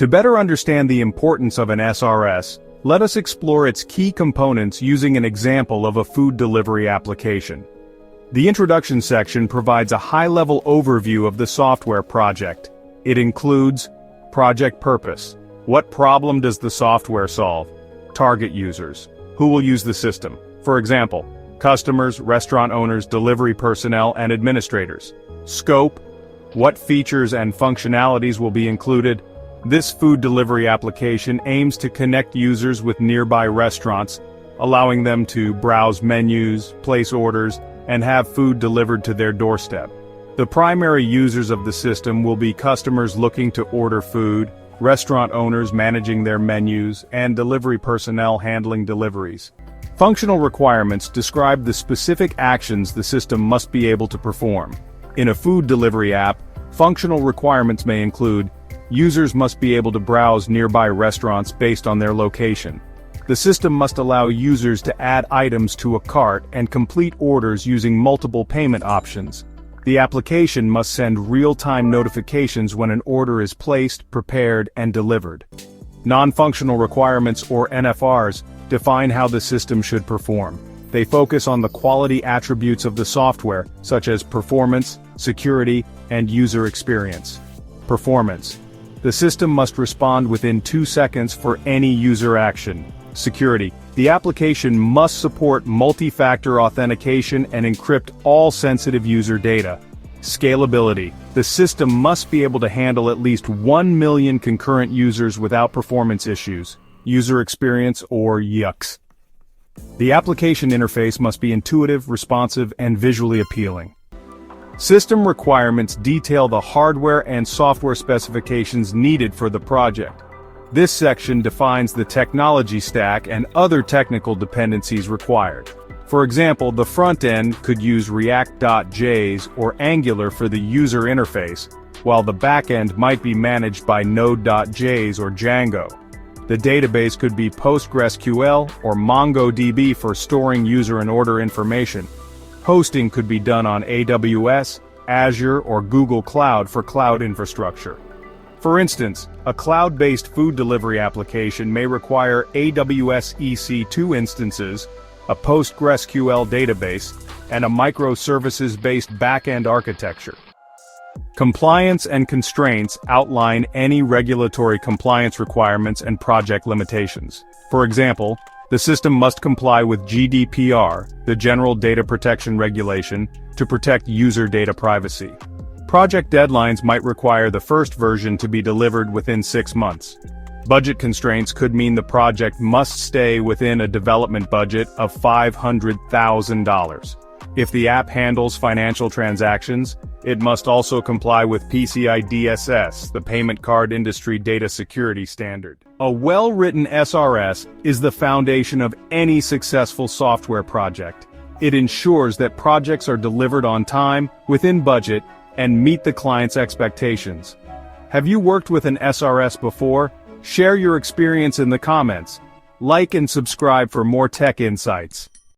To better understand the importance of an SRS, let us explore its key components using an example of a food delivery application. The introduction section provides a high-level overview of the software project. It includes project purpose. What problem does the software solve? Target users. Who will use the system? For example, customers, restaurant owners, delivery personnel, and administrators. Scope. What features and functionalities will be included? This food delivery application aims to connect users with nearby restaurants, allowing them to browse menus, place orders, and have food delivered to their doorstep. The primary users of the system will be customers looking to order food, restaurant owners managing their menus, and delivery personnel handling deliveries. Functional requirements describe the specific actions the system must be able to perform. In a food delivery app, functional requirements may include: users must be able to browse nearby restaurants based on their location. The system must allow users to add items to a cart and complete orders using multiple payment options. The application must send real-time notifications when an order is placed, prepared, and delivered. Non-functional requirements, or NFRs, define how the system should perform. They focus on the quality attributes of the software, such as performance, security, and user experience. Performance. The system must respond within 2 seconds for any user action. Security. The application must support multi-factor authentication and encrypt all sensitive user data. Scalability. The system must be able to handle at least 1 million concurrent users without performance issues. User experience, or UX. The application interface must be intuitive, responsive, and visually appealing. System requirements detail the hardware and software specifications needed for the project. This section defines the technology stack and other technical dependencies required. For example, the front end could use React.js or Angular for the user interface, while the back end might be managed by Node.js or Django. The database could be PostgreSQL or MongoDB for storing user and order information. Hosting could be done on AWS, Azure, or Google Cloud for cloud infrastructure. For instance, a cloud-based food delivery application may require AWS EC2 instances, a PostgreSQL database, and a microservices-based back-end architecture. Compliance and constraints outline any regulatory compliance requirements and project limitations. For example, the system must comply with GDPR, the General Data Protection Regulation, to protect user data privacy. Project deadlines might require the first version to be delivered within 6 months. Budget constraints could mean the project must stay within a development budget of $500,000. If the app handles financial transactions, it must also comply with PCI DSS, the payment card industry data security standard. A well-written SRS is the foundation of any successful software project. It ensures that projects are delivered on time, within budget, and meet the client's expectations. Have you worked with an SRS before? Share your experience in the comments. Like and subscribe for more tech insights.